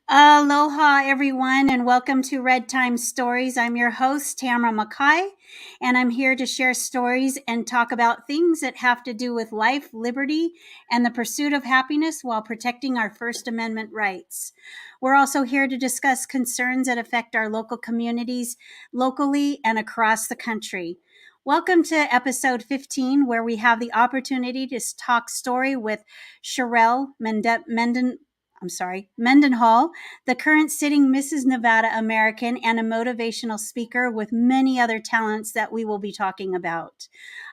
Aloha, everyone, and welcome to Redtime Stories. I'm your host, Tamara Mackay, and I'm here to share stories and talk about things that have to do with life, liberty, and the pursuit of happiness while protecting our First Amendment rights. We're also here to discuss concerns that affect our local communities, locally and across the country. Welcome to episode 15, where we have the opportunity to talk story with Sharelle Mendenhall, the current sitting Mrs. Nevada American and a motivational speaker with many other talents that we will be talking about.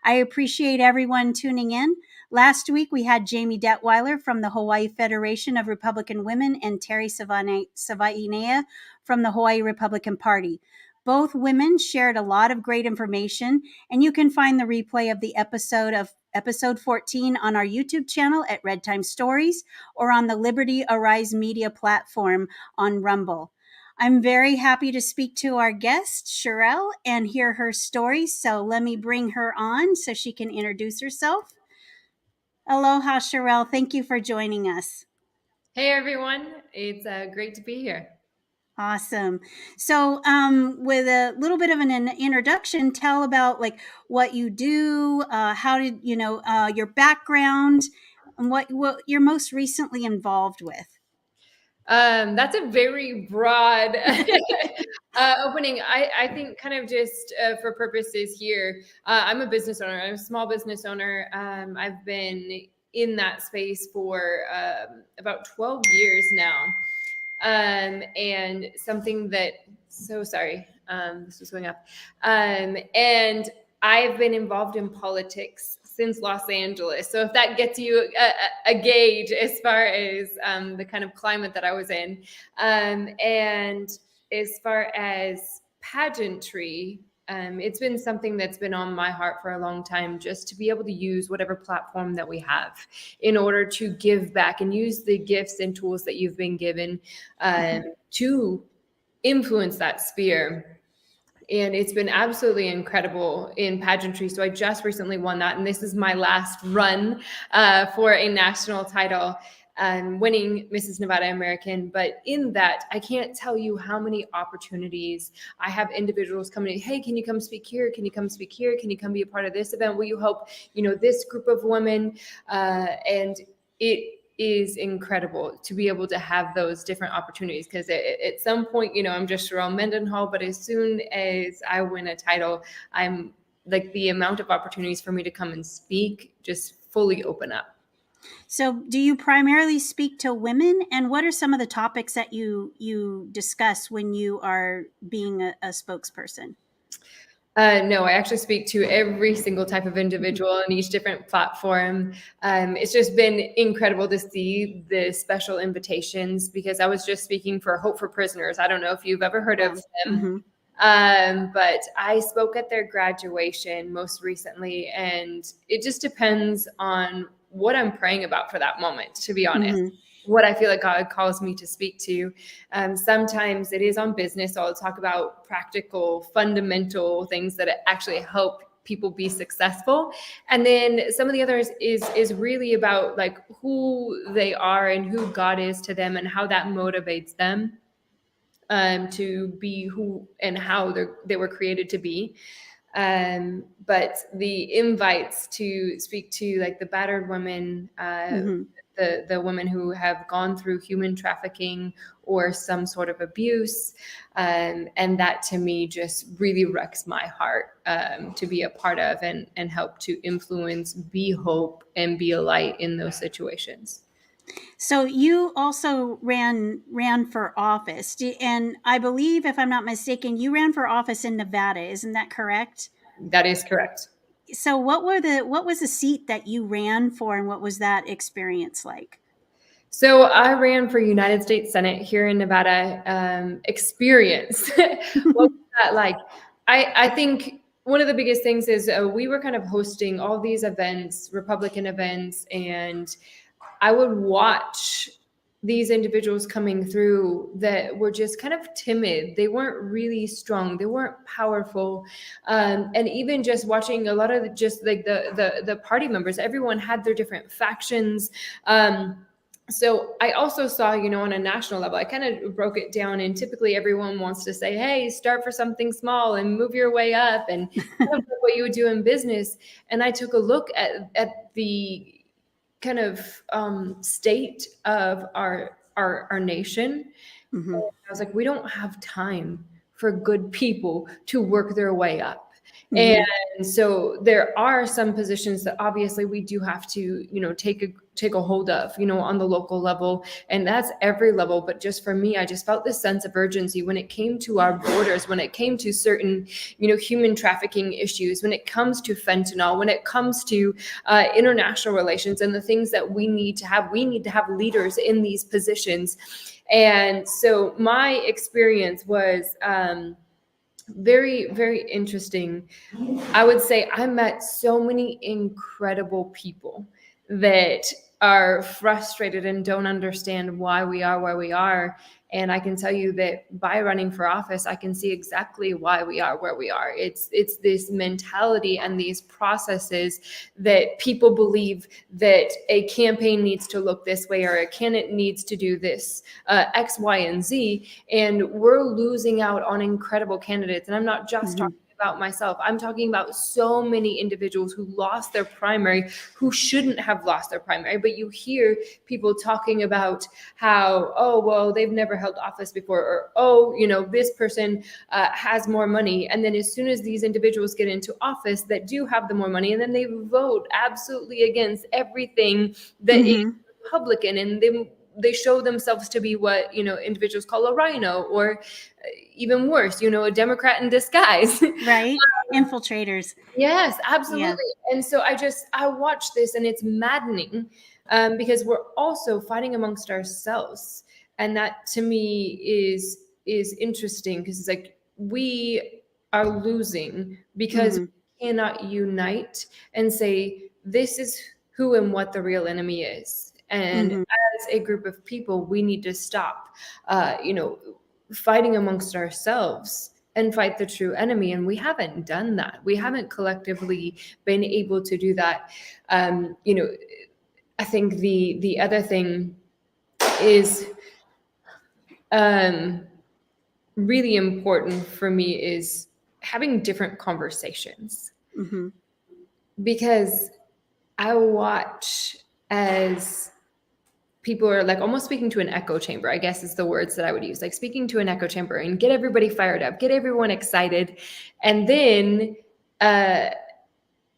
I appreciate everyone tuning in. Last week, we had Jamie Detweiler from the Hawaii Federation of Republican Women and Terry Savainea from the Hawaii Republican Party. Both women shared a lot of great information, and you can find the replay of the episode 14 on our YouTube channel at Redtime Stories or on the Liberty Arise Media platform on Rumble. I'm very happy to speak to our guest, Sharelle, and hear her story. So let me bring her on so she can introduce herself. Aloha, Sharelle. Thank you for joining us. Hey everyone, it's great to be here. Awesome. So, with a little bit of an introduction, tell about like what you do, how did your background, and what you're most recently involved with. That's a very broad opening. I think kind of just for purposes here, I'm a business owner. I'm a small business owner. I've been in that space for about 12 years now. And something that, so sorry, this was going up. And I've been involved in politics since Los Angeles. So if that gets you a gauge as far as the kind of climate that I was in. And as far as pageantry, it's been something that's been on my heart for a long time, just to be able to use whatever platform that we have in order to give back and use the gifts and tools that you've been given to influence that sphere. And it's been absolutely incredible in pageantry. So I just recently won that. And this is my last run for a national title, winning Mrs. Nevada American. But in that, I can't tell you how many opportunities I have individuals coming in. Hey, can you come speak here? Can you come speak here? Can you come be a part of this event? Will you help, this group of women? And it is incredible to be able to have those different opportunities, because at some point, I'm just Sharelle Mendenhall, but as soon as I win a title, I'm like, the amount of opportunities for me to come and speak just fully open up. So, do you primarily speak to women, and what are some of the topics that you discuss when you are being a spokesperson? No, I actually speak to every single type of individual on each different platform. It's just been incredible to see the special invitations, because I was just speaking for Hope for Prisoners. I don't know if you've ever heard of them. But I spoke at their graduation most recently, and it just depends on what I'm praying about for that moment, to be honest. What I feel like God calls me to speak to. Sometimes it is on business, so I'll talk about practical, fundamental things that actually help people be successful. And then some of the others is really about like who they are and who God is to them and how that motivates them to be who and how they were created to be. But the invites to speak to like the battered women, the women who have gone through human trafficking or some sort of abuse. And that to me just really wrecks my heart to be a part of and help to influence, be hope, and be a light in those situations. So you also ran for office, and I believe, if I'm not mistaken, you ran for office in Nevada. Isn't that correct? That is correct. So what was the seat that you ran for, and what was that experience like? So I ran for United States Senate here in Nevada. Experience. What was that like? I think one of the biggest things is we were kind of hosting all these events, Republican events, and I would watch these individuals coming through that were just kind of timid. They weren't really strong. They weren't powerful. And even just watching a lot of just like the party members, everyone had their different factions. So I also saw, on a national level, I kind of broke it down, and typically everyone wants to say, hey, start for something small and move your way up, and kind of like what you would do in business. And I took a look at the kind of state of our nation. Mm-hmm. I was like, we don't have time for good people to work their way up. And Mm-hmm. so there are some positions that obviously we do have to, take a hold of, on the local level. And that's every level. But just for me, I just felt this sense of urgency when it came to our borders, when it came to certain, human trafficking issues, when it comes to fentanyl, when it comes to international relations and the things that we need to have. We need to have leaders in these positions. And so my experience was very, very interesting. I would say I met so many incredible people that are frustrated and don't understand why we are where we are. And I can tell you that by running for office, I can see exactly why we are where we are. It's this mentality and these processes that people believe that a campaign needs to look this way or a candidate needs to do this, X, Y, and Z. And we're losing out on incredible candidates. And I'm not just Mm-hmm. talking about myself. I'm talking about so many individuals who lost their primary, who shouldn't have lost their primary. But you hear people talking about how, oh, well, they've never held office before, or, oh, this person has more money. And then as soon as these individuals get into office that do have the more money, and then they vote absolutely against everything that is Mm-hmm. Republican, and they show themselves to be what individuals call a rhino, or even worse, a Democrat in disguise. Right. Infiltrators. Yes, Yeah. absolutely. And so I watch this, and it's maddening, because we're also fighting amongst ourselves, and that to me is interesting, because it's like we are losing because Mm-hmm. we cannot unite and say this is who and what the real enemy is. And Mm-hmm. as a group of people, we need to stop, fighting amongst ourselves and fight the true enemy. And we haven't done that. We haven't collectively been able to do that. Um, you know, I think the other thing is, um, really important for me is having different conversations, Mm-hmm. because I watch as people are like almost speaking to an echo chamber, I guess is the words that I would use, like speaking to an echo chamber, and get everybody fired up, get everyone excited. And then uh,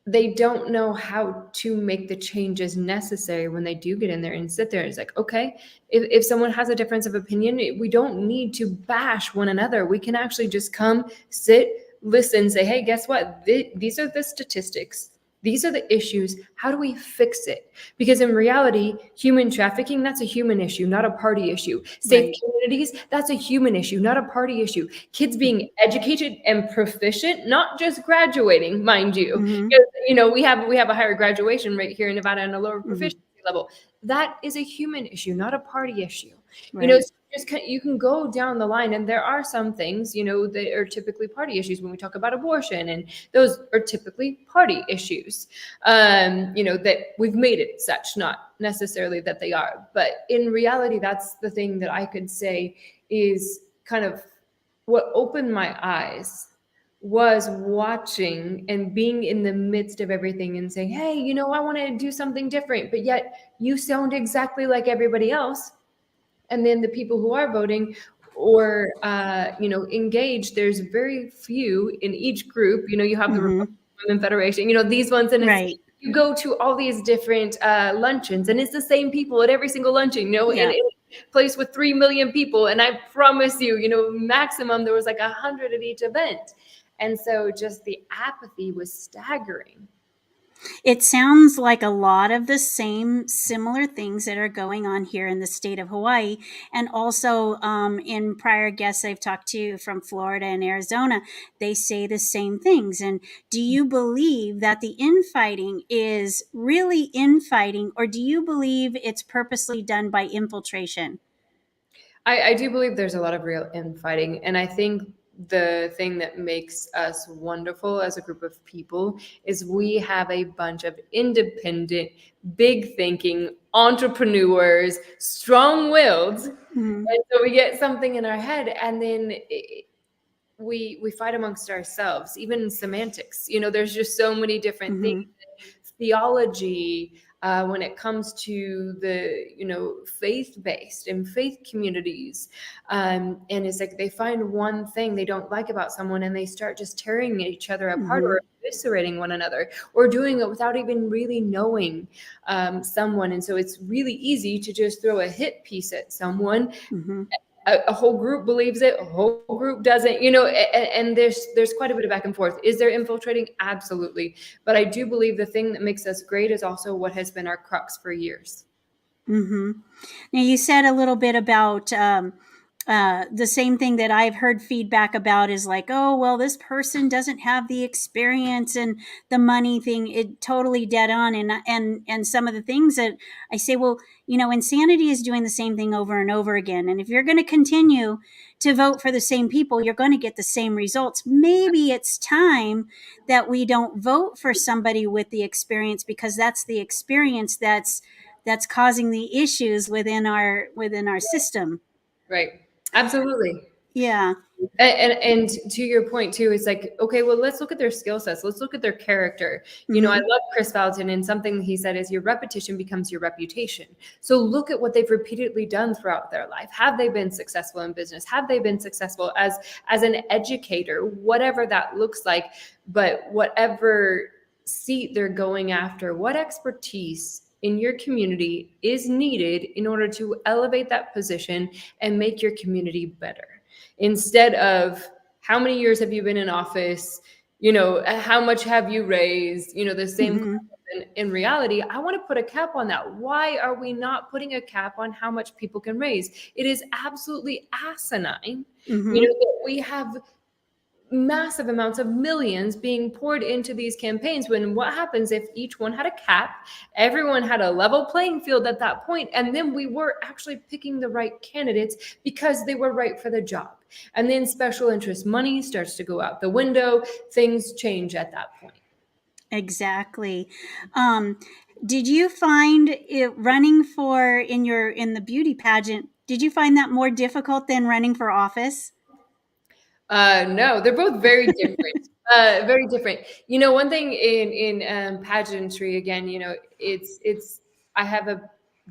they don't know how to make the changes necessary when they do get in there and sit there. It's like, okay, if someone has a difference of opinion, we don't need to bash one another. We can actually just come, sit, listen, say, hey, guess what? These are the statistics. These are the issues. How do we fix it? Because in reality, human trafficking, that's a human issue, not a party issue. Safe Right. communities, that's a human issue, not a party issue. Kids being educated and proficient, not just graduating, mind you. Mm-hmm. Because, we have a higher graduation rate here in Nevada and a lower Mm-hmm. proficiency level. That is a human issue, not a party issue. Right. So you can go down the line, and there are some things, that are typically party issues when we talk about abortion, and those are typically party issues. That we've made it such, not necessarily that they are, but in reality, that's the thing that I could say is kind of what opened my eyes, was watching and being in the midst of everything and saying, hey, I want to do something different, but yet you sound exactly like everybody else. And then the people who are voting or engaged, there's very few in each group. You have the Mm-hmm. Republican Women Federation, these ones, and it's, Right. you go to all these different luncheons, and it's the same people at every single luncheon, in Yeah. a place with 3 million people, and I promise you, maximum there was like 100 at each event. And so just the apathy was staggering. It sounds like a lot of the same similar things that are going on here in the state of Hawaii. And also, in prior guests I've talked to from Florida and Arizona, they say the same things. And do you believe that the infighting is really infighting, or do you believe it's purposely done by infiltration? I do believe there's a lot of real infighting, and I think the thing that makes us wonderful as a group of people is we have a bunch of independent, big thinking entrepreneurs, strong willed. Mm-hmm. And so we get something in our head, and then we fight amongst ourselves, even semantics. There's just so many different things. Mm-hmm. Theology, when it comes to the faith-based and faith communities, and it's like they find one thing they don't like about someone and they start just tearing each other apart, Mm-hmm. or eviscerating one another, or doing it without even really knowing someone. And so it's really easy to just throw a hit piece at someone. Mm-hmm. A whole group believes it, a whole group doesn't, and there's quite a bit of back and forth. Is there infiltrating? Absolutely. But I do believe the thing that makes us great is also what has been our crux for years. Mm-hmm. Now, you said a little bit about the same thing that I've heard feedback about is like, oh, well, this person doesn't have the experience and the money thing. It totally dead on. And some of the things that I say, well, insanity is doing the same thing over and over again. And if you're going to continue to vote for the same people, you're going to get the same results. Maybe it's time that we don't vote for somebody with the experience, because that's the experience that's causing the issues within our system. Right. Absolutely. Yeah. And to your point too, it's like, okay, well, let's look at their skill sets. Let's look at their character. I Mm-hmm. love Chris Valentin, and something he said is your repetition becomes your reputation. So look at what they've repeatedly done throughout their life. Have they been successful in business? Have they been successful as an educator, whatever that looks like? But whatever seat they're going after, what expertise in your community is needed in order to elevate that position and make your community better, instead of how many years have you been in office, how much have you raised, the same Mm-hmm. question. In reality, I want to put a cap on that. Why are we not putting a cap on how much people can raise? It is absolutely asinine, Mm-hmm. that we have massive amounts of millions being poured into these campaigns, when what happens if each one had a cap, everyone had a level playing field at that point, and then we were actually picking the right candidates because they were right for the job. And then special interest money starts to go out the window. Things change at that point. Exactly. Um, did you find it running for in the beauty pageant? Did you find that more difficult than running for office? No, they're both very different. Very different. One thing in pageantry, again, it's I have a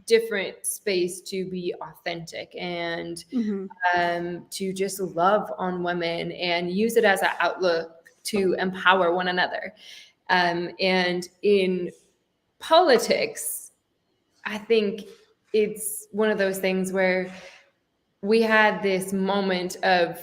different space to be authentic, and Mm-hmm. to just love on women and use it as an outlook to empower one another. And in politics, I think it's one of those things where we had this moment of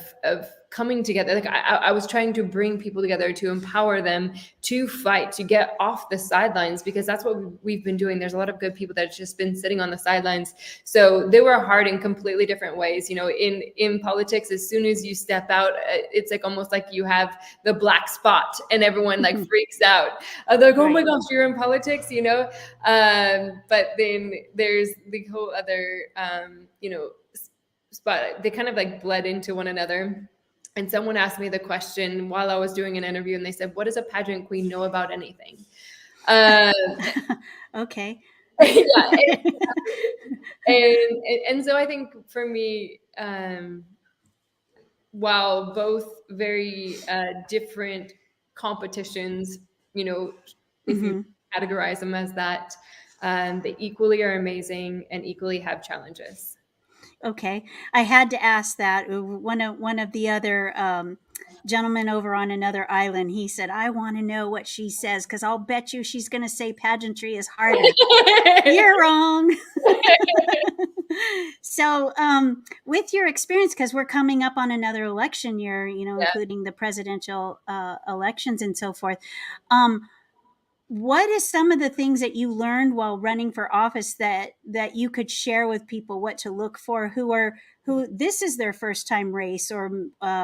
coming together. Like I was trying to bring people together, to empower them to fight, to get off the sidelines, because that's what we've been doing. There's a lot of good people that have just been sitting on the sidelines. So they were hard in completely different ways. In politics, as soon as you step out, it's like almost like you have the black spot and everyone like freaks out. They're like, oh my Right. gosh, you're in politics, but then there's the whole other, spot. They kind of like bled into one another. And someone asked me the question while I was doing an interview, and they said, what does a pageant queen know about anything? Um, Okay. yeah. And so I think for me, while both very different competitions, if you Mm-hmm. categorize them as that, they equally are amazing and equally have challenges. Okay, I had to ask that. One of the other gentlemen over on another island, he said, "I want to know what she says, because I'll bet you she's going to say pageantry is harder." You're wrong. So, with your experience, because we're coming up on another election year, Yeah. including the presidential elections and so forth. Um, what is some of the things that you learned while running for office that you could share with people, what to look for, who this is their first time race, or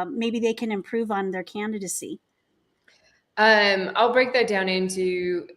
maybe they can improve on their candidacy? I'll break that down into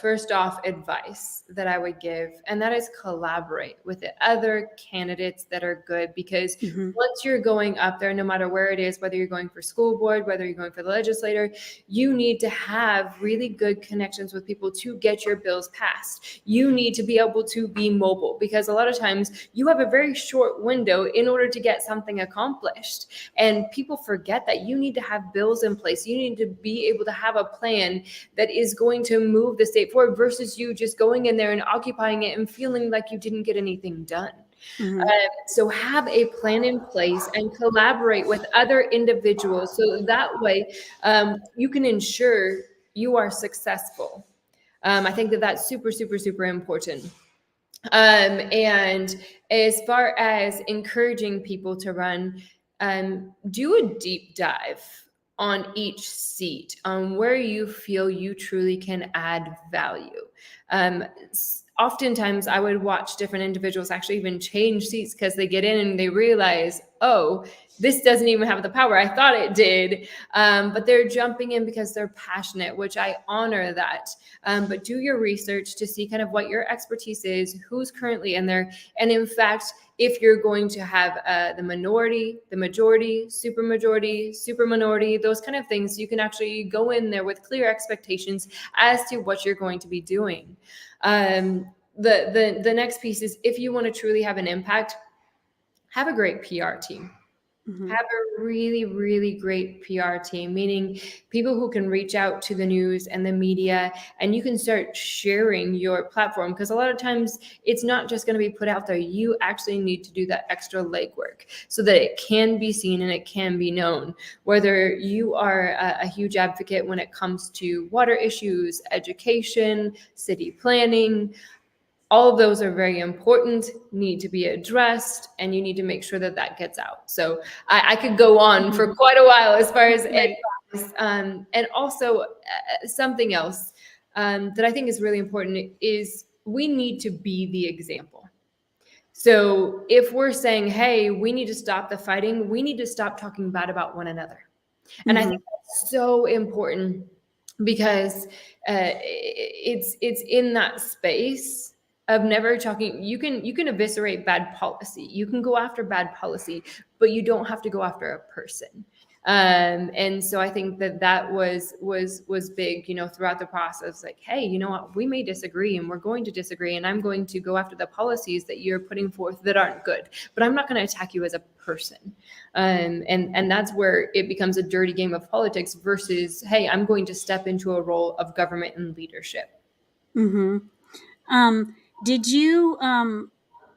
first off advice that I would give, and that is collaborate with the other candidates that are good, because Mm-hmm. once you're going up there, no matter where it is, whether you're going for school board, whether you're going for the legislator, you need to have really good connections with people to get your bills passed. You need to be able to be mobile, because a lot of times you have a very short window in order to get something accomplished. And people forget that you need to have bills in place. You need to be able to have a plan that is going to move the state forward versus you just going in there and occupying it and feeling like you didn't get anything done. Mm-hmm. So have a plan in place and collaborate with other individuals so that way you can ensure you are successful. I think that that's super, super, super important. And as far as encouraging people to run, do a deep dive on each seat on where you feel you truly can add value. Oftentimes, I would watch different individuals actually even change seats because they get in and they realize, oh, this doesn't even have the power I thought it did. But they're jumping in because they're passionate, which I honor that. But do your research to see kind of what your expertise is, who's currently in there. And in fact, if you're going to have the minority, the majority, super minority, those kind of things, you can actually go in there with clear expectations as to what you're going to be doing. The next piece is, if you want to truly have an impact, have a great PR team. Mm-hmm. Have a really, really great PR team, meaning people who can reach out to the news and the media, and you can start sharing your platform, because a lot of times it's not just going to be put out there. You actually need to do that extra legwork so that it can be seen and it can be known. Whether you are a huge advocate when it comes to water issues, education, city planning, all of those are very important, need to be addressed, and you need to make sure that that gets out. So I could go on for quite a while as far as Right. advice. And also something else that I think is really important is we need to be the example. So if we're saying, hey, we need to stop the fighting, we need to stop talking bad about one another. And I Mm-hmm. think that's so important, because it's in that space of never talking. You can eviscerate bad policy, you can go after bad policy, but you don't have to go after a person. And so I think that that was big, throughout the process. Like, hey, you know what, we may disagree and we're going to disagree, and I'm going to go after the policies that you're putting forth that aren't good, but I'm not going to attack you as a person. And that's where it becomes a dirty game of politics versus, hey, I'm going to step into a role of government and leadership. Mm-hmm. Did you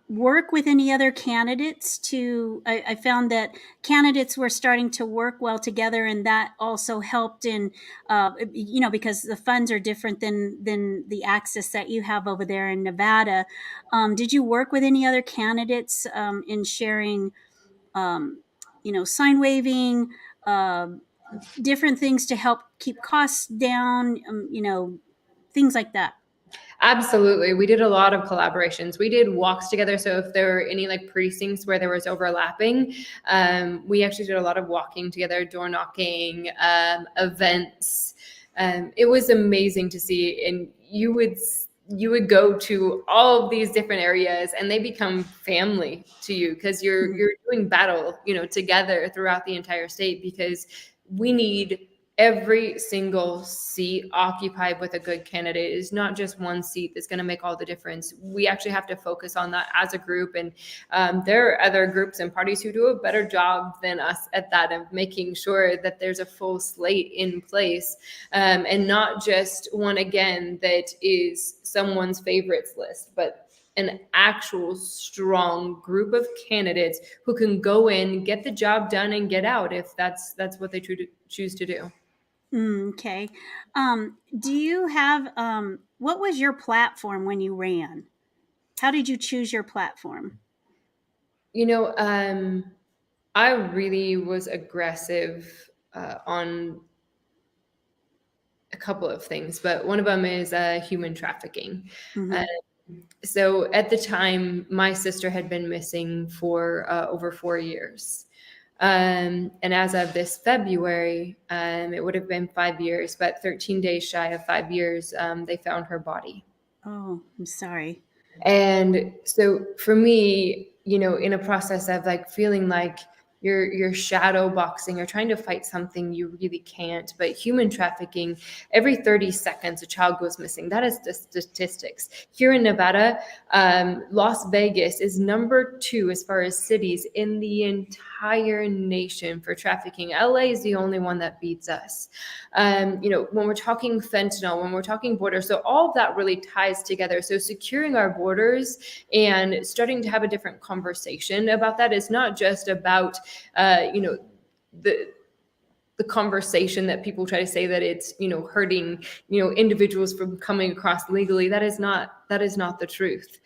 work with any other candidates I found that candidates were starting to work well together, and that also helped in because the funds are different than the access that you have over there in Nevada. Did you work with any other candidates in sharing sign waving, uh, different things to help keep costs down, things like that? Absolutely. We did a lot of collaborations. We did walks together. So if there were any like precincts where there was overlapping, we actually did a lot of walking together, door knocking, events. It was amazing to see. And you would go to all of these different areas and they become family to you, because you're Mm-hmm. you're doing battle, together throughout the entire state, because we need every single seat occupied with a good candidate. Is not just one seat that's going to make all the difference. We actually have to focus on that as a group. And there are other groups and parties who do a better job than us at that, of making sure that there's a full slate in place, and not just one, again, that is someone's favorites list, but an actual strong group of candidates who can go in, get the job done, and get out if that's what they choose to do. Okay. Do you have what was your platform when you ran? How did you choose your platform? You know, I really was aggressive on a couple of things, but one of them is human trafficking. Uh, Mm-hmm. so at the time, my sister had been missing for over 4 years. And as of this February, it would have been 5 years, but 13 days shy of 5 years, they found her body. Oh, I'm sorry. And so for me, in a process of like feeling like you're shadow boxing or trying to fight something you really can't, but human trafficking, every 30 seconds a child goes missing. That is the statistics here in Nevada. Las Vegas is number 2 as far as cities in the entire nation for trafficking. LA is the only one that beats us. When we're talking fentanyl, when we're talking borders, so all of that really ties together. So securing our borders and starting to have a different conversation about that is not just about the conversation that people try to say that it's hurting individuals from coming across legally. That is not the truth.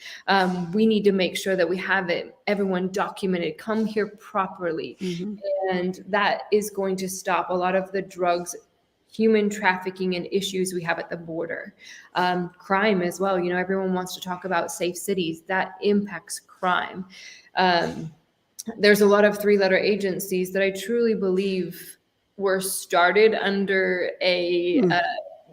We need to make sure that we have everyone documented, come here properly. Mm-hmm. And that is going to stop a lot of the drugs, human trafficking, and issues we have at the border. Crime as well. Everyone wants to talk about safe cities. That impacts crime. There's a lot of 3-letter agencies that I truly believe were started under a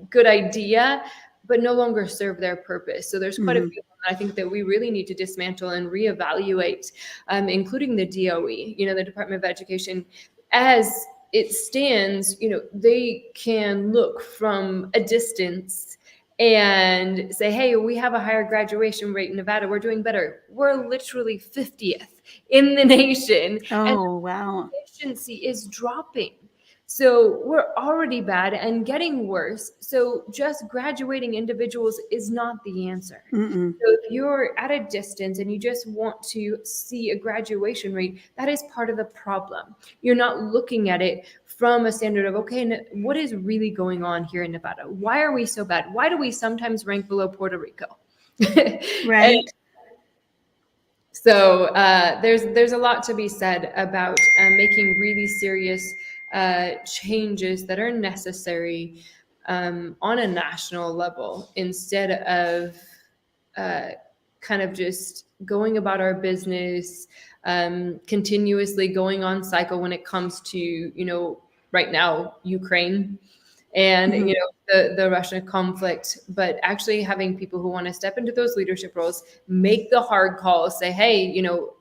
good idea, but no longer serve their purpose. So there's quite a few I think that we really need to dismantle and reevaluate, including the DOE, the Department of Education. As it stands, they can look from a distance and say, hey, we have a higher graduation rate in Nevada. We're doing better. We're literally 50th in the nation. Oh, wow. Efficiency is dropping. So we're already bad and getting worse. So just graduating individuals is not the answer. Mm-mm. So if you're at a distance and you just want to see a graduation rate, that is part of the problem. You're not looking at it from a standard of, okay, what is really going on here in Nevada? Why are we so bad? Why do we sometimes rank below Puerto Rico? Right. So there's a lot to be said about making really serious changes that are necessary on a national level, instead of kind of just going about our business, continuously going on cycle when it comes to, right now, Ukraine and the Russian conflict, but actually having people who want to step into those leadership roles, make the hard calls, say, hey,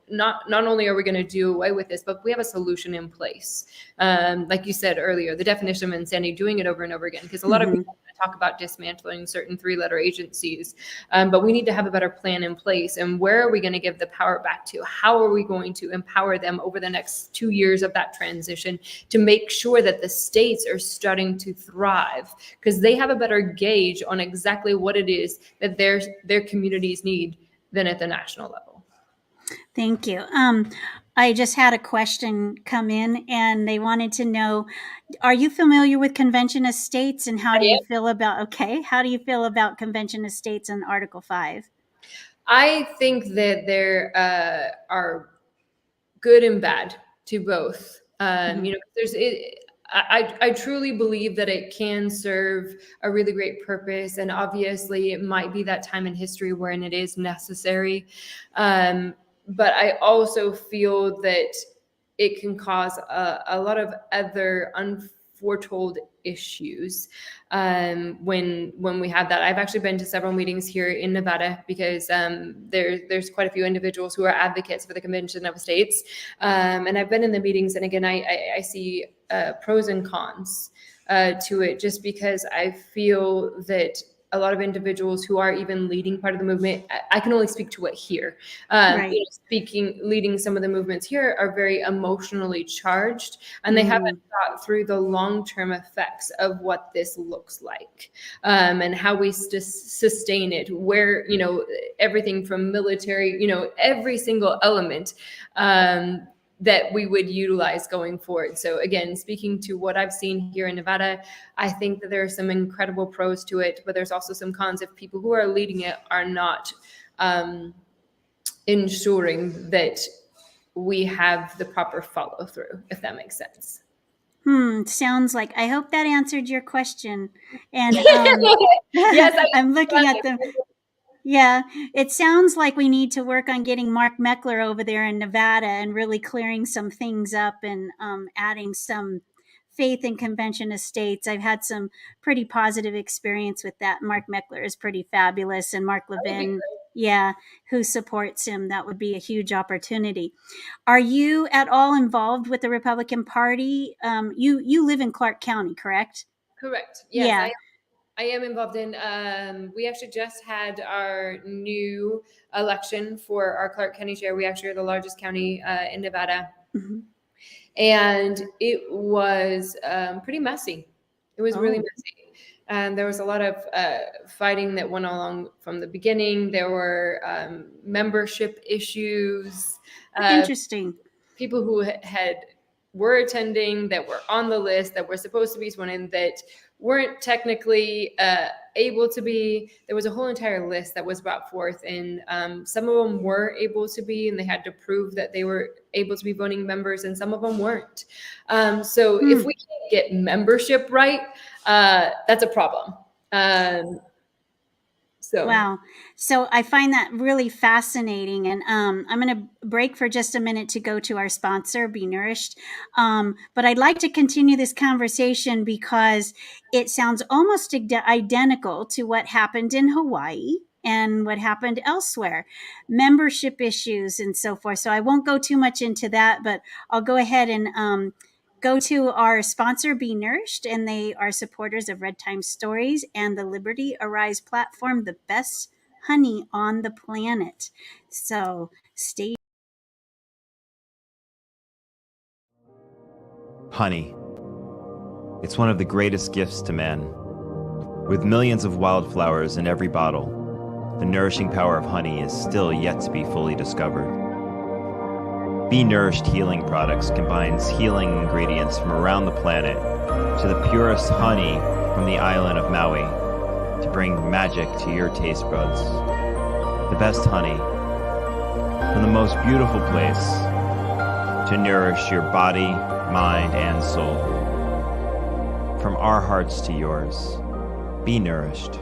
not only are we going to do away with this, but we have a solution in place. Like you said earlier, the definition of insanity, doing it over and over again, because a lot of people talk about dismantling certain 3-letter agencies, but we need to have a better plan in place. And where are we going to give the power back to? How are we going to empower them over the next 2 years of that transition to make sure that the states are starting to thrive, because they have a better gauge on exactly what it is that their communities need than at the national level. Thank you. I just had a question come in, and they wanted to know, are you familiar with convention of states, and how do you feel about convention of states and Article 5? I think that there are good and bad to both. I truly believe that it can serve a really great purpose, and obviously it might be that time in history wherein it is necessary. But I also feel that it can cause a lot of other unforetold issues when we have that. I've actually been to several meetings here in Nevada because there's quite a few individuals who are advocates for the Convention of States, and I've been in the meetings, and again, I see pros and cons to it, just because I feel that a lot of individuals who are even leading part of the movement, I can only speak to it here. Right. Leading some of the movements here are very emotionally charged, and they haven't thought through the long-term effects of what this looks like, and how we sustain it, where, everything from military, every single element, that we would utilize going forward. So again, speaking to what I've seen here in Nevada, I think that there are some incredible pros to it, but there's also some cons if people who are leading it are not ensuring that we have the proper follow through, if that makes sense. Sounds like, I hope that answered your question. And Yes, I'm looking at them. Yeah, it sounds like we need to work on getting Mark Meckler over there in Nevada and really clearing some things up and adding some faith in convention estates. I've had some pretty positive experience with that. Mark Meckler is pretty fabulous, and Mark That would be Levin, yeah, who supports him. That would be a huge opportunity. Are you at all involved with the Republican Party? You live in Clark County, correct? correct. Yes, Yeah. I am involved in. We actually just had our new election for our Clark County chair. We actually are the largest county in Nevada, Mhm. and it was pretty messy. It was really Oh, messy, and there was a lot of fighting that went along from the beginning. There were membership issues. Uh, interesting. People who had were attending, that were on the list, that were supposed to be sworn in, that weren't technically able to be. There was a whole entire list that was brought forth, and some of them were able to be, and they had to prove that they were able to be voting members, and some of them weren't. So if we can't get membership right, that's a problem. So Wow. So I find that really fascinating. And I'm going to break for just a minute to go to our sponsor, Be Nourished. But I'd like to continue this conversation because it sounds almost identical to what happened in Hawaii and what happened elsewhere, membership issues and so forth. So I won't go too much into that, but I'll go ahead and go to our sponsor, Be Nourished, and they are supporters of Redtime Stories and the Liberty Arise platform, the best honey on the planet. So stay. Honey. It's one of the greatest gifts to man. With millions of wildflowers in every bottle, the nourishing power of honey is still yet to be fully discovered. Be Nourished Healing Products combines healing ingredients from around the planet to the purest honey from the island of Maui to bring magic to your taste buds. The best honey from the most beautiful place to nourish your body, mind, and soul. From our hearts to yours, be nourished.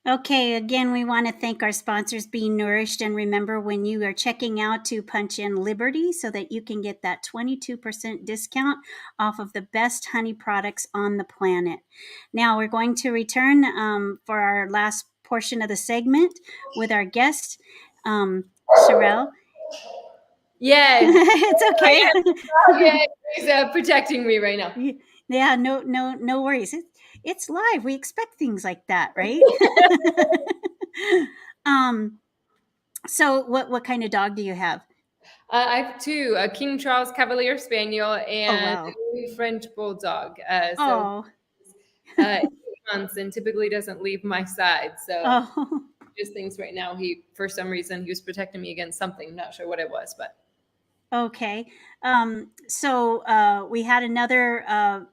Okay, again, we want to thank our sponsors, Be Nourished. And remember, when you are checking out, to punch in Liberty so that you can get that 22% discount off of the best honey products on the planet. Now, we're going to return for our last portion of the segment with our guest, Sharelle. yes, It's okay. yeah, he's protecting me right now. Yeah, no worries. It's live. We expect things like that, right? um, so what kind of dog do you have? I have two, a King Charles Cavalier Spaniel Oh and wow. a French Bulldog. So Oh. 8 months and typically doesn't leave my side. So Oh. just thinks right now for some reason, he was protecting me against something. Not sure what it was, but Okay. So we had another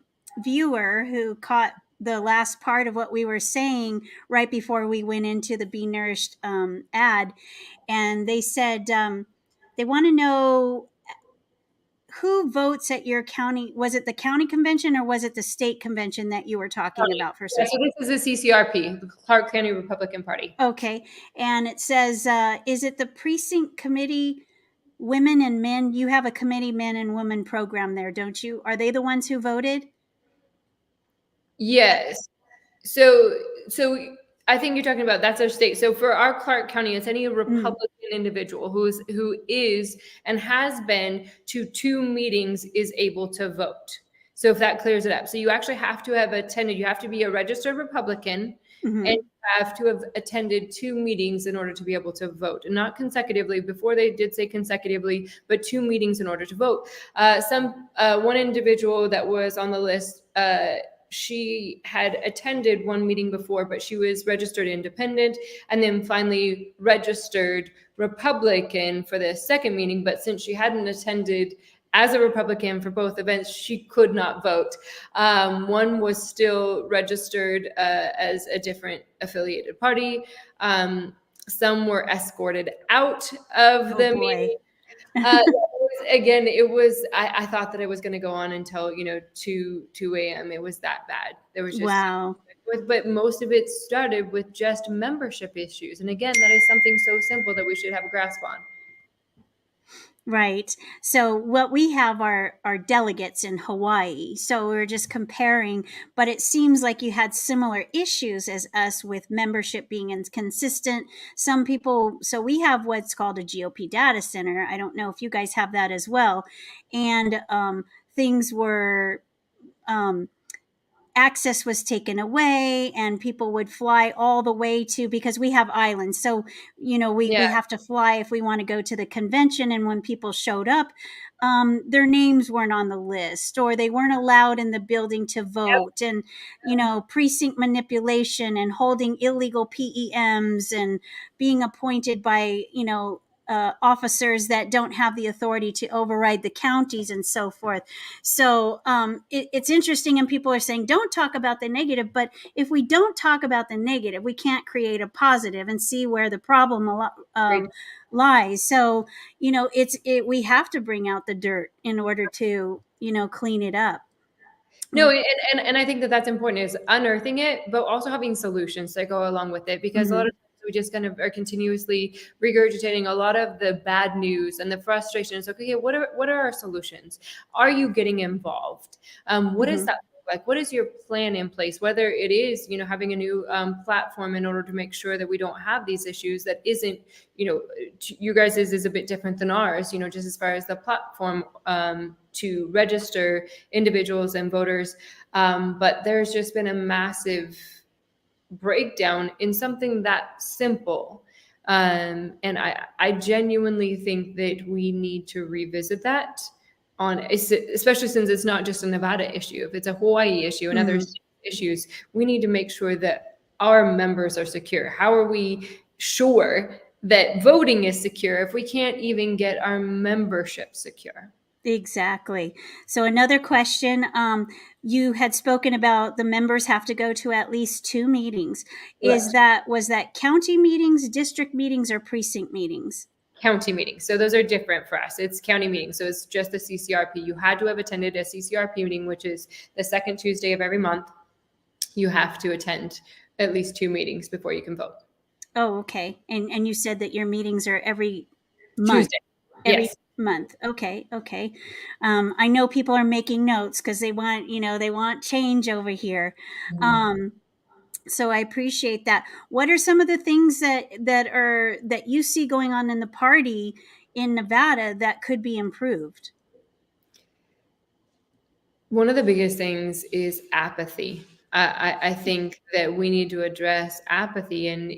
viewer who caught the last part of what we were saying right before we went into the Be Nourished ad, and they said they want to know who votes at your county. Was it the county convention or was it the state convention that you were talking about for yeah, support? so this is the CCRP, the Clark County Republican Party. Okay. And it says, is it the precinct committee, women and men? You have a committee men and women program there, don't you? Are they the ones who voted? Yes. So I think you're talking about that's our state. So for our Clark County, it's any Republican individual who is and has been to 2 meetings is able to vote. So if that clears it up. So you actually have to have attended, you have to be a registered Republican Mm-hmm. and you have to have attended 2 meetings in order to be able to vote. And not consecutively. Before they did say consecutively, but 2 meetings in order to vote. One individual that was on the list, she had attended 1 meeting before, but she was registered independent and then finally registered Republican for the second meeting. But since she hadn't attended as a Republican for both events, she could not vote. One was still registered as a different affiliated party. Some were escorted out of the meeting. Again, I thought that it was going to go on until 2 a.m. It was that bad. There was just Wow. but most of it started with just membership issues, and again, that is something so simple that we should have a grasp on. Right. So what we have are delegates in Hawaii. So we're just comparing, but it seems like you had similar issues as us with membership being inconsistent. Some people, so we have what's called a GOP data center. I don't know if you guys have that as well. And things were access was taken away and people would fly all the way to, because we have islands. So, we have to fly if we want to go to the convention. And when people showed up, their names weren't on the list or they weren't allowed in the building to vote. And, precinct manipulation and holding illegal PEMs and being appointed by, officers that don't have the authority to override the counties and so forth. So it's interesting, and people are saying don't talk about the negative, but if we don't talk about the negative, we can't create a positive and see where the problem lies. So we have to bring out the dirt in order to clean it up. No, and I think that that's important, is unearthing it, but also having solutions that go along with it, because a lot of times we just kind of are continuously regurgitating a lot of the bad news and the frustration. It's okay, what are our solutions? Are you getting involved? What does that look like? What is your plan in place? Whether it is, having a new platform in order to make sure that we don't have these issues that isn't, you guys is a bit different than ours, just as far as the platform to register individuals and voters. But there's just been a massive breakdown in something that simple. And I genuinely think that we need to revisit that, especially since it's not just a Nevada issue. If it's a Hawaii issue and other issues, we need to make sure that our members are secure. How are we sure that voting is secure if we can't even get our membership secure? Exactly. So another question, you had spoken about the members have to go to at least 2 meetings. Was that county meetings, district meetings, or precinct meetings? County meetings. So those are different for us. It's county meetings. So it's just the CCRP. You had to have attended a CCRP meeting, which is the second Tuesday of every month. You have to attend at least 2 meetings before you can vote. Oh, okay. And you said that your meetings are every month. Tuesday. Every Yes. month. Okay. I know people are making notes because they want change over here. So I appreciate that. What are some of the things that you see going on in the party in Nevada that could be improved? One of the biggest things is apathy. I think that we need to address apathy, and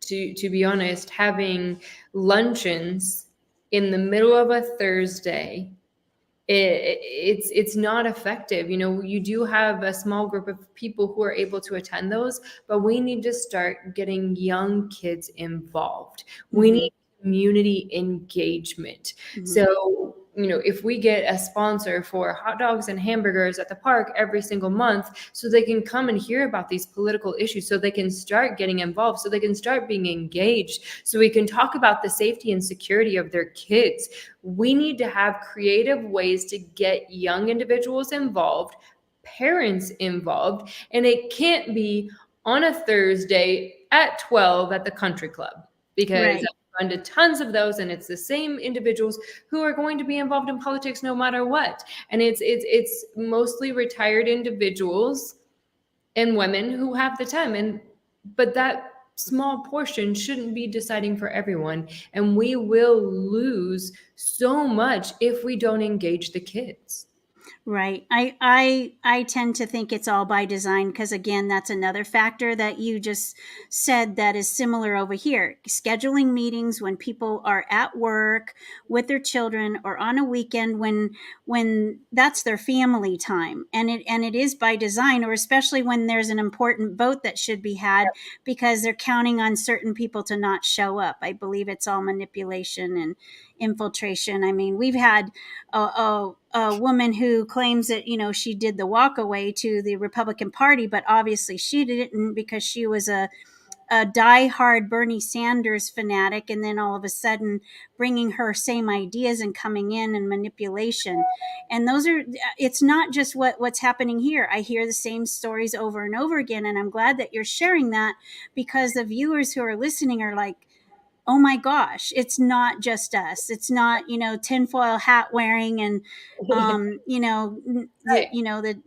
to be honest, having luncheons in the middle of a Thursday, it's not effective. You do have a small group of people who are able to attend those, but we need to start getting young kids involved. We need community engagement. So if we get a sponsor for hot dogs and hamburgers at the park every single month, so they can come and hear about these political issues, so they can start getting involved, so they can start being engaged, so we can talk about the safety and security of their kids. We need to have creative ways to get young individuals involved, parents involved, and it can't be on a Thursday at 12 at the country club, because I've gone to tons of those, and it's the same individuals who are going to be involved in politics no matter what. And it's mostly retired individuals and women who have the time, but that small portion shouldn't be deciding for everyone. And we will lose so much if we don't engage the kids. Right. I tend to think it's all by design because, again, that's another factor that you just said that is similar over here. Scheduling meetings when people are at work with their children or on a weekend when that's their family time, and it is by design, or especially when there's an important vote that should be had because they're counting on certain people to not show up. I believe it's all manipulation infiltration. I mean, we've had a woman who claims that, she did the walk away to the Republican Party, but obviously she didn't, because she was a diehard Bernie Sanders fanatic, and then all of a sudden bringing her same ideas and coming in and manipulation. And it's not just what's happening here. I hear the same stories over and over again, and I'm glad that you're sharing that, because the viewers who are listening are like, oh my gosh, it's not just us. It's not, tinfoil hat wearing and, Right.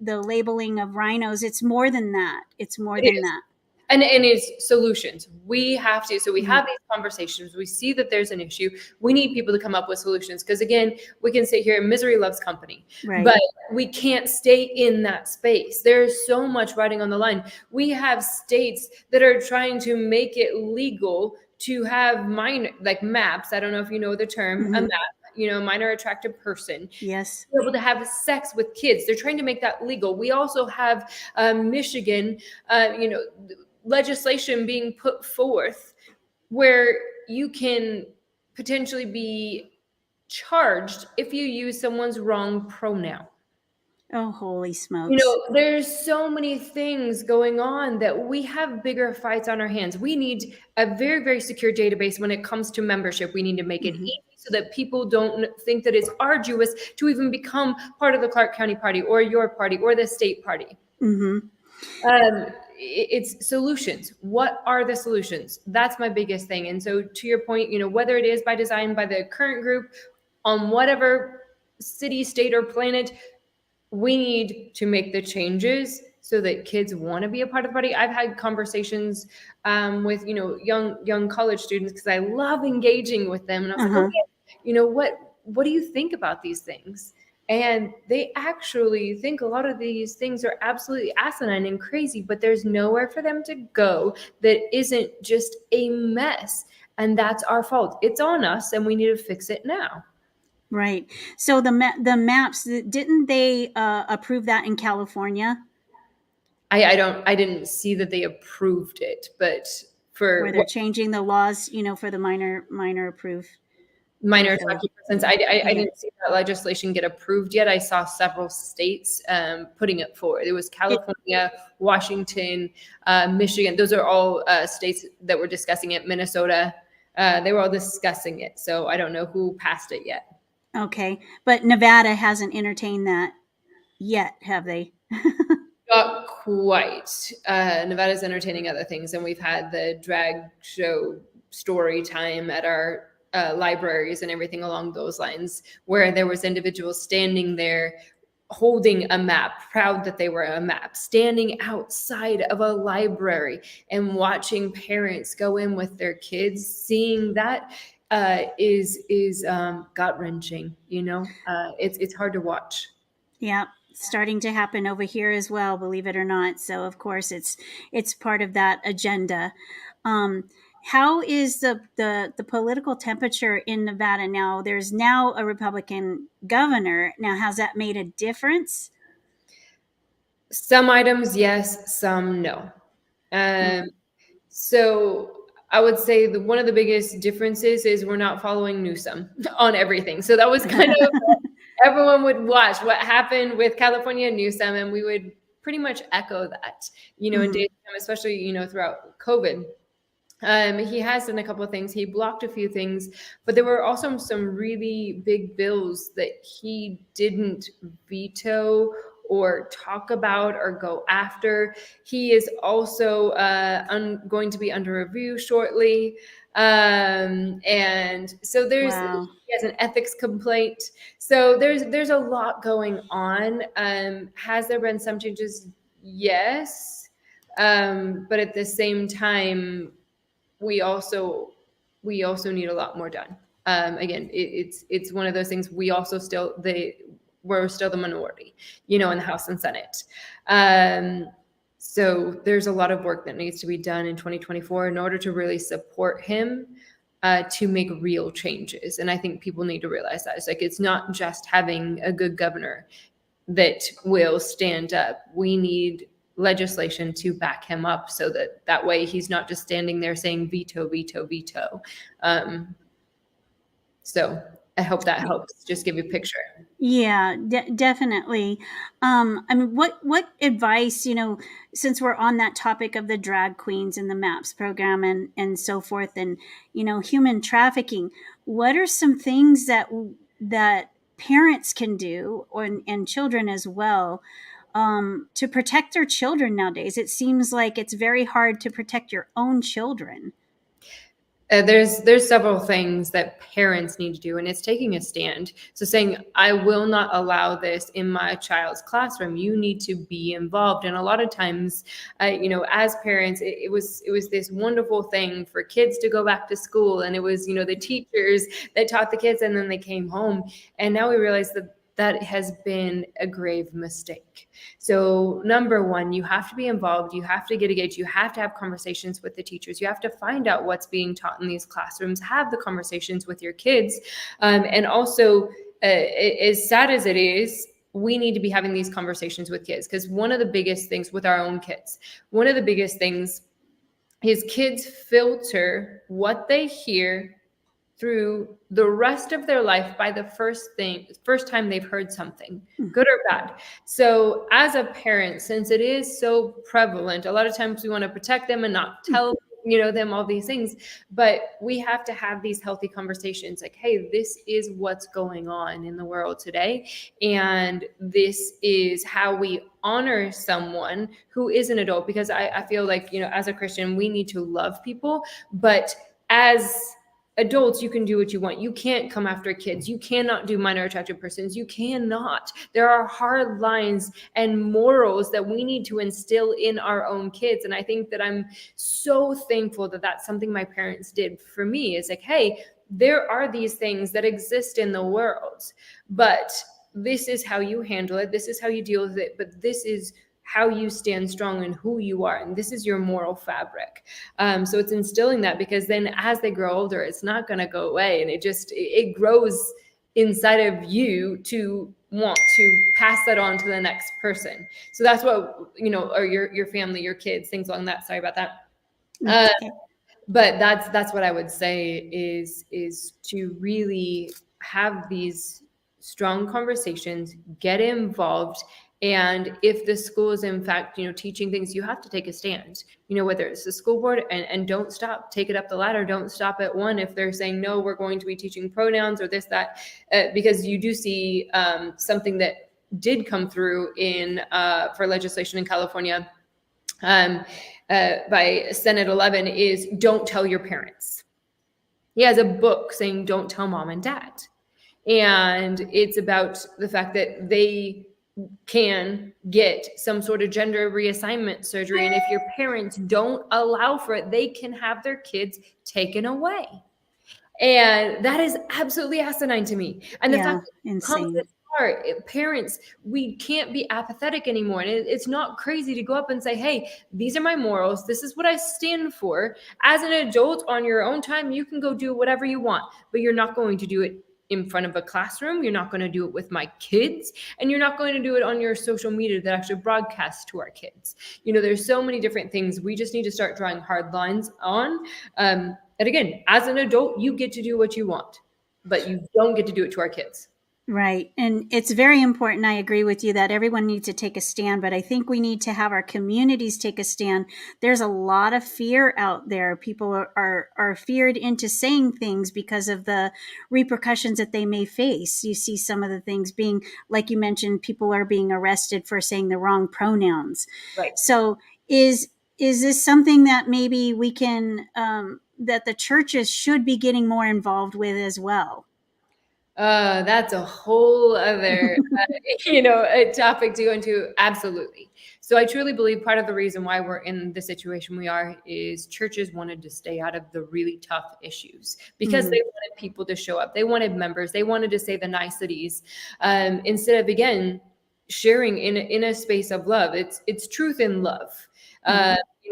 the labeling of rhinos. It's more than that. It's more It than is. that. And it's solutions. We have to. So we Mhm. have these conversations. We see that there's an issue. We need people to come up with solutions. Because again, we can sit here, misery loves company, Right. but we can't stay in that space. There's so much riding on the line. We have states that are trying to make it legal to have minor, like maps. I don't know if you know the term, a Mhm. map, minor attracted person. Yes. Be able to have sex with kids. They're trying to make that legal. We also have Michigan, legislation being put forth where you can potentially be charged if you use someone's wrong pronoun. Oh, holy smokes. There's so many things going on that we have bigger fights on our hands. We need a very, very secure database when it comes to membership. We need to make it easy so that people don't think that it's arduous to even become part of the Clark County Party or your party or the state party. Mm-hmm. It's solutions. What are the solutions? That's my biggest thing. And so to your point, whether it is by design by the current group on whatever city, state, or planet, we need to make the changes so that kids want to be a part of the party. I've had conversations with, young college students, because I love engaging with them. And I was like, okay, what do you think about these things? And they actually think a lot of these things are absolutely asinine and crazy, but there's nowhere for them to go that isn't just a mess. And that's our fault. It's on us, and we need to fix it now. Right. So the maps, didn't they approve that in California? I didn't see that they approved it, but where they're changing the laws, for the minor approved. Minor attracted persons. I didn't see that legislation get approved yet. I saw several states putting it forward. It was California, Washington, Michigan. Those are all states that were discussing it. Minnesota, they were all discussing it. So I don't know who passed it yet. Okay, but Nevada hasn't entertained that yet, have they? Not quite. Nevada's entertaining other things, and we've had the drag show story time at our libraries and everything along those lines, where there was individuals standing there holding a map, proud that they were a map, standing outside of a library and watching parents go in with their kids. Seeing that is gut-wrenching. It's hard to watch. Yeah, starting to happen over here as well, believe it or not. So of course it's part of that agenda. How is the political temperature in Nevada now? There's now a Republican governor. Now, has that made a difference? Some items, yes, some no. So I would say one of the biggest differences is we're not following Newsom on everything. So that was kind of everyone would watch what happened with California and Newsom, and we would pretty much echo that, in daytime, especially, throughout COVID. He has done a couple of things. He blocked a few things, but there were also some really big bills that he didn't veto or talk about or go after. He is also going to be under review shortly. And so he has an ethics complaint. So there's a lot going on. Has there been some changes? Yes. But at the same time, we also need a lot more done. Again, it's one of those things. We're still the minority, in the House and Senate. So there's a lot of work that needs to be done in 2024 in order to really support him to make real changes. And I think people need to realize that it's not just having a good governor that will stand up. We need legislation to back him up so that way he's not just standing there saying veto, veto, veto. So I hope that helps just give you a picture. Yeah, definitely. I mean, what advice, since we're on that topic of the drag queens and the MAPS program and so forth, and human trafficking, what are some things that parents can do, and children as well, to protect their children nowadays? It seems like it's very hard to protect your own children. There's several things that parents need to do, and it's taking a stand. So saying, I will not allow this in my child's classroom. You need to be involved. And a lot of times, as parents, it was this wonderful thing for kids to go back to school, and it was the teachers that taught the kids, and then they came home, and now we realize that has been a grave mistake. So number one, you have to be involved. You have to get engaged. You have to have conversations with the teachers. You have to find out what's being taught in these classrooms, have the conversations with your kids. And also, as sad as it is, we need to be having these conversations with kids, because one of the biggest things with our own kids, one of the biggest things is kids filter what they hear through the rest of their life by the first time they've heard something, good or bad. So as a parent, since it is so prevalent, a lot of times we want to protect them and not tell them all these things, but we have to have these healthy conversations like, hey, this is what's going on in the world today, and this is how we honor someone who is an adult. Because I feel like, as a Christian, we need to love people, but as adults, you can do what you want. You can't come after kids. You cannot do minor attracted persons. You cannot. There are hard lines and morals that we need to instill in our own kids. And I think that I'm so thankful that that's something my parents did for me. It's like, hey, there are these things that exist in the world, but this is how you handle it. This is how you deal with it. But this is how you stand strong and who you are. And this is your moral fabric. So it's instilling that, because then as they grow older, it's not going to go away. And it grows inside of you to want to pass that on to the next person. So that's what, or your family, your kids, things along that. Sorry about that. Okay. But that's what I would say is to really have these strong conversations, get involved. And if the school is in fact, teaching things, you have to take a stand, whether it's the school board, and don't stop, take it up the ladder. Don't stop at one. If they're saying, no, we're going to be teaching pronouns or this, that, because you do see something that did come through for legislation in California by Senate 11 is don't tell your parents. He has a book saying don't tell mom and dad. And it's about the fact that they can get some sort of gender reassignment surgery. And if your parents don't allow for it, they can have their kids taken away. And that is absolutely asinine to me. And the fact that it comes this far, parents, we can't be apathetic anymore. And it's not crazy to go up and say, hey, these are my morals. This is what I stand for. As an adult, on your own time, you can go do whatever you want, but you're not going to do it in front of a classroom. You're not going to do it with my kids, and you're not going to do it on your social media that actually broadcasts to our kids. There's so many different things we just need to start drawing hard lines on. And again, as an adult, you get to do what you want, but you don't get to do it to our kids. Right. And it's very important. I agree with you that everyone needs to take a stand, but I think we need to have our communities take a stand. There's a lot of fear out there. People are feared into saying things because of the repercussions that they may face. You see some of the things being, like you mentioned, people are being arrested for saying the wrong pronouns. Right. So is this something that maybe we can, that the churches should be getting more involved with as well? That's a whole other, a topic to go into. Absolutely. So I truly believe part of the reason why we're in the situation we are is churches wanted to stay out of the really tough issues because they wanted people to show up. They wanted members. They wanted to say the niceties instead of, again, sharing in a space of love. It's truth and love.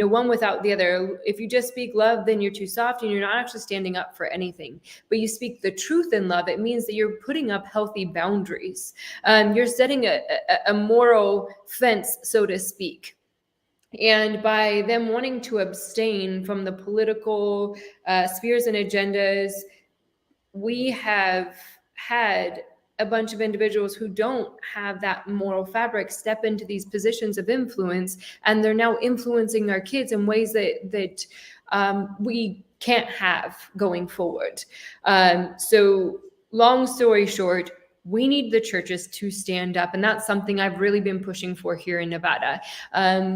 One without the other. If you just speak love, then you're too soft and you're not actually standing up for anything. But you speak the truth in love, it means that you're putting up healthy boundaries. You're setting a moral fence, so to speak. And by them wanting to abstain from the political spheres and agendas, we have had a bunch of individuals who don't have that moral fabric step into these positions of influence, and they're now influencing our kids in ways that we can't have going forward. So long story short, we need the churches to stand up. And that's something I've really been pushing for here in Nevada.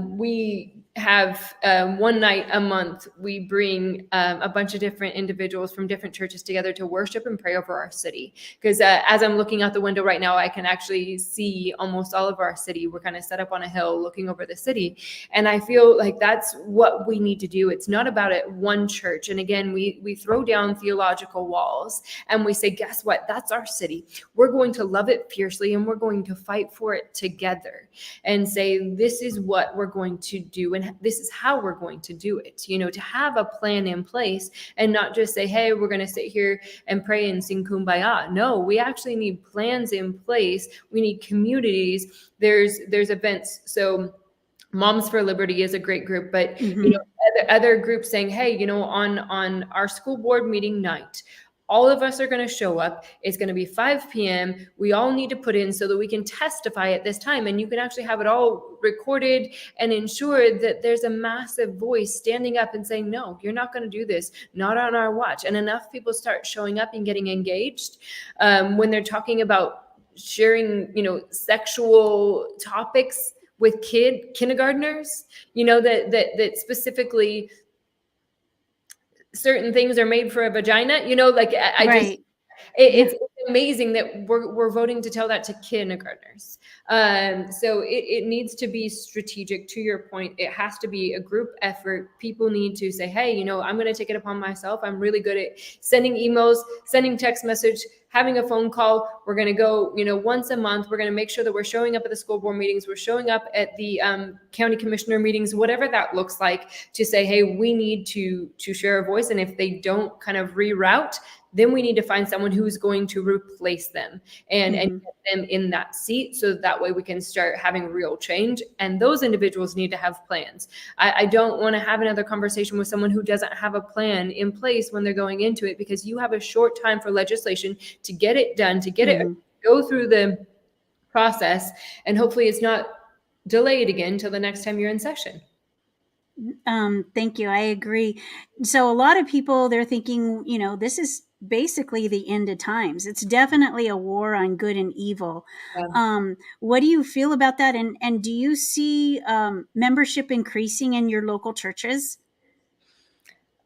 We have one night a month, we bring a bunch of different individuals from different churches together to worship and pray over our city. Because as I'm looking out the window right now, I can actually see almost all of our city. We're kind of set up on a hill looking over the city. And I feel like that's what we need to do. It's not about it one church. And again, we throw down theological walls and we say, guess what? That's our city. We're going to love it fiercely and we're going to fight for it together and say, this is what we're going to do. And this is how we're going to do it, to have a plan in place and not just say, hey, we're going to sit here and pray and sing kumbaya. No, we actually need plans in place. We need communities. There's events. So Moms for Liberty is a great group, but other groups saying, hey, on our school board meeting night, all of us are going to show up. It's going to be 5 p.m. We all need to put in so that we can testify at this time. And you can actually have it all recorded and ensure that there's a massive voice standing up and saying, no, you're not going to do this. Not on our watch. And enough people start showing up and getting engaged when they're talking about sharing, sexual topics with kindergartners, that specifically certain things are made for a vagina, Right. It's amazing that we're voting to tell that to kindergartners. So it needs to be strategic. To your point, it has to be a group effort. People need to say, hey, I'm going to take it upon myself. I'm really good at sending emails, sending text message, having a phone call. We're going to go, once a month. We're going to make sure that we're showing up at the school board meetings. We're showing up at the county commissioner meetings, whatever that looks like, to say, hey, we need to share a voice. And if they don't kind of reroute, then we need to find someone who's going to replace them and get them in that seat, so that way we can start having real change. And those individuals need to have plans. I don't want to have another conversation with someone who doesn't have a plan in place when they're going into it, because you have a short time for legislation to get it done, to get it, go through the process, and hopefully it's not delayed again till the next time you're in session. Thank you. I agree. So a lot of people, they're thinking, this is basically the end of times. It's definitely a war on good and evil. Yeah. What do you feel about that? And do you see membership increasing in your local churches?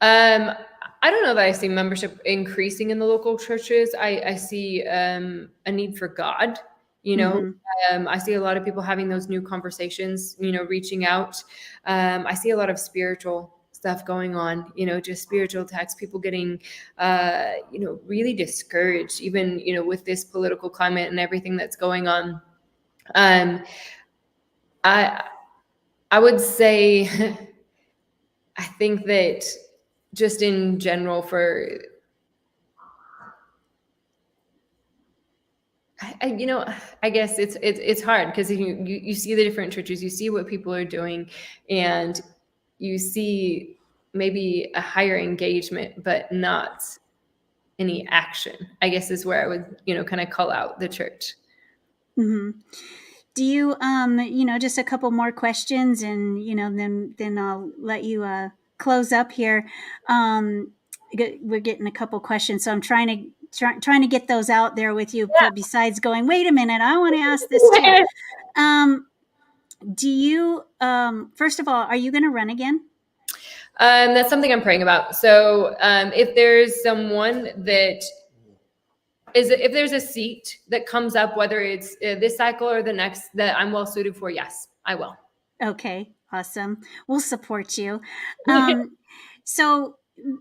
I don't know that I see membership increasing in the local churches. I see a need for God. I see a lot of people having those new conversations, reaching out. I see a lot of spiritual stuff going on, just spiritual texts, people getting, really discouraged, even, with this political climate and everything that's going on. I would say, I think that just in general I guess it's hard, because you see the different churches, you see what people are doing, and you see maybe a higher engagement, but not any action, I guess, is where I would, kind of call out the church. Do you, just a couple more questions, and, then I'll let you close up here. We're getting a couple questions, so I'm trying to get those out there with you. Yeah. Besides going, wait a minute, I want to ask this too. Do you, first of all, are you going to run again? That's something I'm praying about. So if there's someone that if there's a seat that comes up, whether it's this cycle or the next, that I'm well suited for, yes, I will. Okay, awesome. We'll support you. So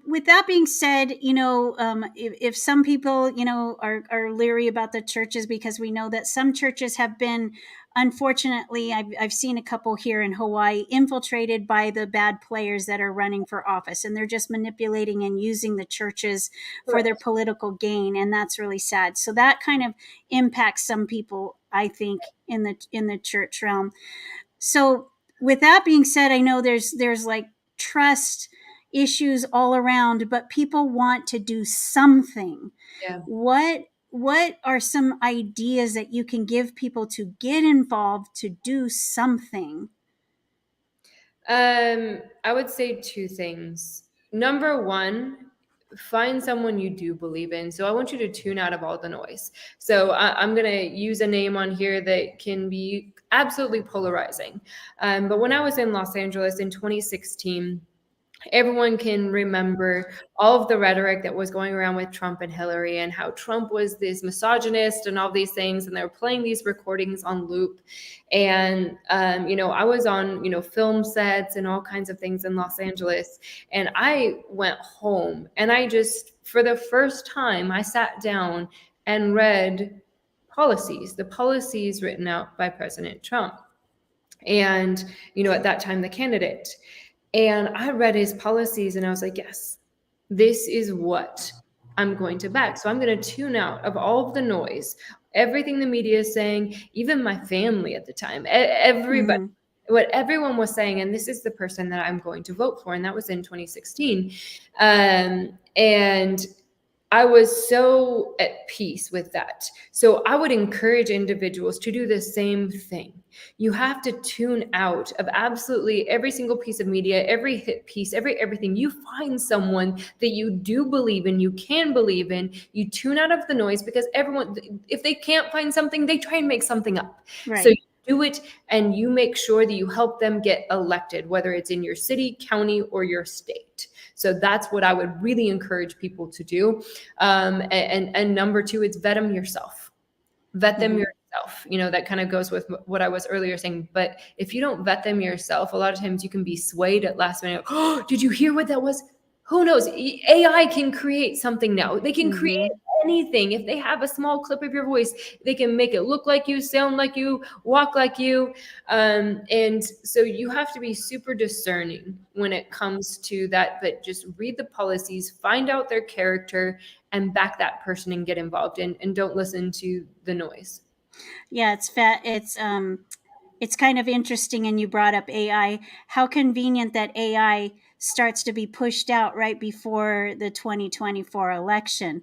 with that being said, if some people, are leery about the churches, because we know that some churches have been, unfortunately, I've seen a couple here in Hawaii, infiltrated by the bad players that are running for office, and they're just manipulating and using the churches for their political gain. And that's really sad. So that kind of impacts some people, I think, in the church realm. So with that being said, I know there's like trust issues all around, but people want to do something. Yeah. What what are some ideas that you can give people to get involved, to do something? I would say two things. Number one, find someone you do believe in. So I want you to tune out of all the noise. So I'm going to use a name on here that can be absolutely polarizing. But when I was in Los Angeles in 2016, everyone can remember all of the rhetoric that was going around with Trump and Hillary, and how Trump was this misogynist and all these things. And they were playing these recordings on loop. And, I was on, film sets and all kinds of things in Los Angeles. And I went home and I just, for the first time, I sat down and read the policies written out by President Trump. And, at that time, the candidate. And I read his policies and I was like, yes, this is what I'm going to back. So I'm going to tune out of all of the noise, everything the media is saying, even my family at the time, everybody, what everyone was saying. And this is the person that I'm going to vote for. And that was in 2016. And I was so at peace with that. So I would encourage individuals to do the same thing. You have to tune out of absolutely every single piece of media, every hit piece, everything. You find someone that you do believe in, you can believe in. You tune out of the noise, because everyone, if they can't find something, they try and make something up. Right. So you do it, and you make sure that you help them get elected, whether it's in your city, county, or your state. So that's what I would really encourage people to do. And number two, it's vet them yourself. Vet them yourself. That kind of goes with what I was earlier saying. But if you don't vet them yourself, a lot of times you can be swayed at last minute. Oh, did you hear what that was? Who knows? AI can create something now. They can create anything. If they have a small clip of your voice, they can make it look like you, sound like you, walk like you. And so you have to be super discerning when it comes to that, but just read the policies, find out their character, and back that person and get involved, and don't listen to the noise. Yeah, it's kind of interesting, and you brought up AI. How convenient that AI starts to be pushed out right before the 2024 election.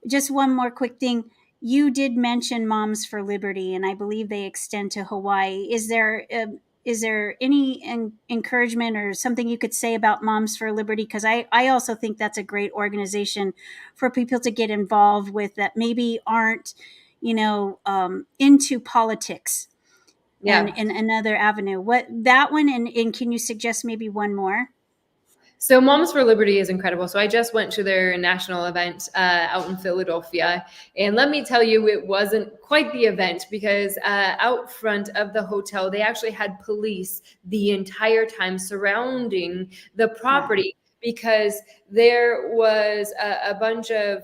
Just one more quick thing. You did mention Moms for Liberty, and I believe they extend to Hawaii. Is there any encouragement or something you could say about Moms for Liberty? Because I also think that's a great organization for people to get involved with that maybe aren't, into politics. Yeah. And another avenue. What that one, and can you suggest maybe one more? So Moms for Liberty is incredible. So I just went to their national event out in Philadelphia. And let me tell you, it wasn't quite the event, because out front of the hotel, they actually had police the entire time surrounding the property. Wow. Because there was a bunch of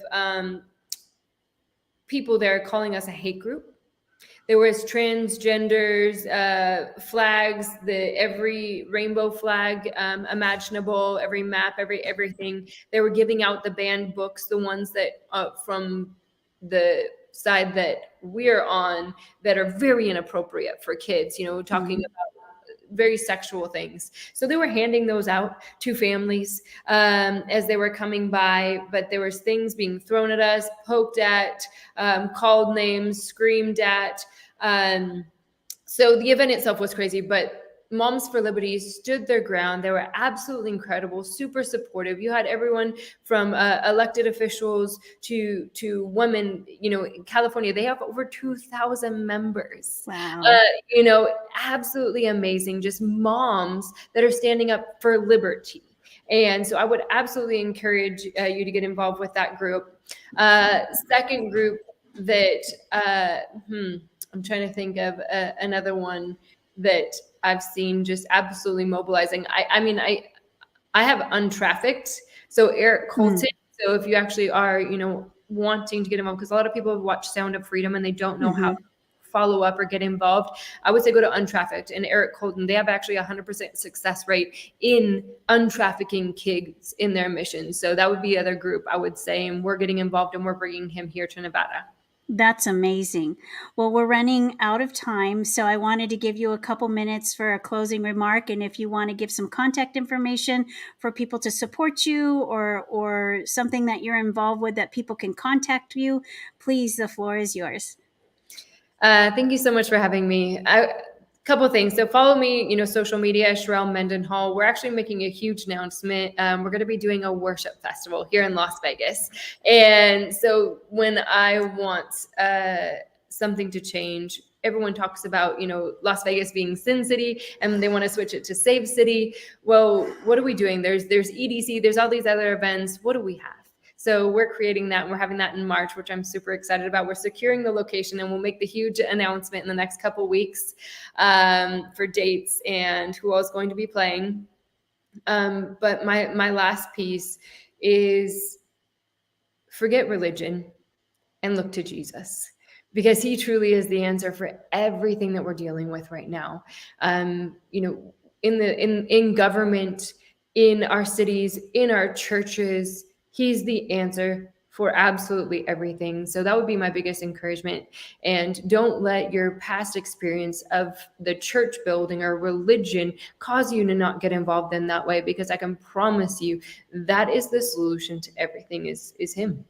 people there calling us a hate group. There was transgenders, flags, every rainbow flag imaginable, every map, everything. They were giving out the banned books, the ones that from the side that we're on, that are very inappropriate for kids, talking about very sexual things. So they were handing those out to families as they were coming by, but there was things being thrown at us, poked at, called names, screamed at. So the event itself was crazy, but Moms for Liberty stood their ground. They were absolutely incredible, super supportive. You had everyone from elected officials to women. In California, they have over 2,000 members. Wow. Absolutely amazing. Just moms that are standing up for liberty. And so I would absolutely encourage you to get involved with that group. Second group that I'm trying to think of another one that I've seen just absolutely mobilizing. I have Untrafficked. So Eric Colton. So if you actually are, wanting to get involved, because a lot of people have watched Sound of Freedom and they don't know how to follow up or get involved, I would say go to Untrafficked and Eric Colton. They have actually 100% success rate in untrafficking kids in their mission. So that would be the other group I would say, and we're getting involved and we're bringing him here to Nevada. That's amazing. Well, we're running out of time, so I wanted to give you a couple minutes for a closing remark. And if you want to give some contact information for people to support you, or something that you're involved with that people can contact you, please, the floor is yours. Thank you so much for having me. Couple things. So follow me, social media, Sharelle Mendenhall. We're actually making a huge announcement. We're going to be doing a worship festival here in Las Vegas. And so when I want something to change, everyone talks about, Las Vegas being Sin City, and they want to switch it to Save City. Well, what are we doing? There's EDC, there's all these other events. What do we have? So we're creating that, and we're having that in March, which I'm super excited about. We're securing the location, and we'll make the huge announcement in the next couple weeks for dates and who all is going to be playing. But my last piece is forget religion and look to Jesus, because he truly is the answer for everything that we're dealing with right now. In government, in our cities, in our churches, he's the answer for absolutely everything. So that would be my biggest encouragement. And don't let your past experience of the church building or religion cause you to not get involved in that way, because I can promise you that is the solution to everything is him.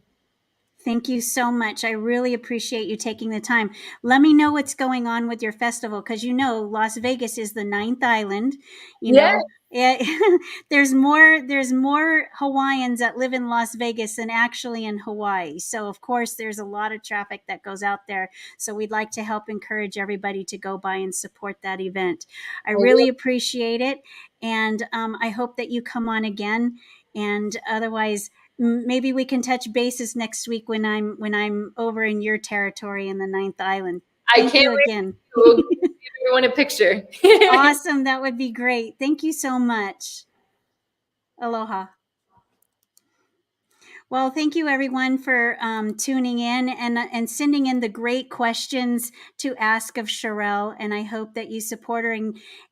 Thank you so much. I really appreciate you taking the time. Let me know what's going on with your festival, because Las Vegas is the ninth island. Yeah. There's more Hawaiians that live in Las Vegas than actually in Hawaii. So of course there's a lot of traffic that goes out there. So we'd like to help encourage everybody to go by and support that event. I really appreciate it, and I hope that you come on again. And otherwise, maybe we can touch bases next week when I'm over in your territory in the ninth island. Thank you again. We'll give everyone a picture. Awesome. That would be great. Thank you so much. Aloha. Well, thank you everyone for tuning in and sending in the great questions to ask of Sharelle. And I hope that you support her.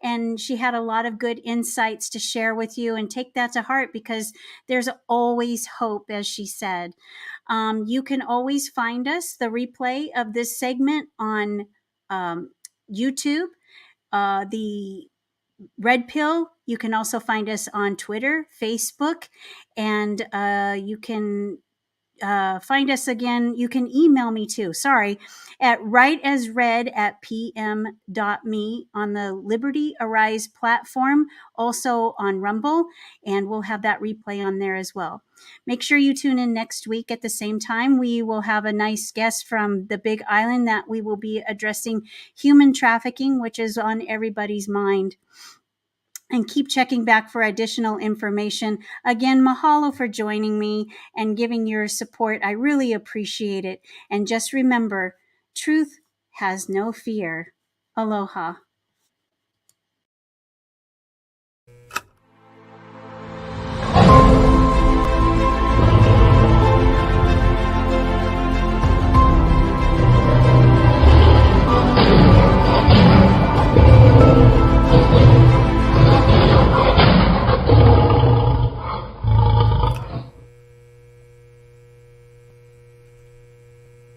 And she had a lot of good insights to share with you, and take that to heart, because there's always hope, as she said. You can always find us, the replay of this segment, on YouTube, the Red Pill. You can also find us on Twitter, Facebook, and you can find us again. You can email me too. Sorry, at writeasred@pm.me on the Liberty Arise platform, also on Rumble, and we'll have that replay on there as well. Make sure you tune in next week at the same time. We will have a nice guest from the Big Island that we will be addressing human trafficking, which is on everybody's mind. And keep checking back for additional information. Again, mahalo for joining me and giving your support. I really appreciate it. And just remember, truth has no fear. Aloha.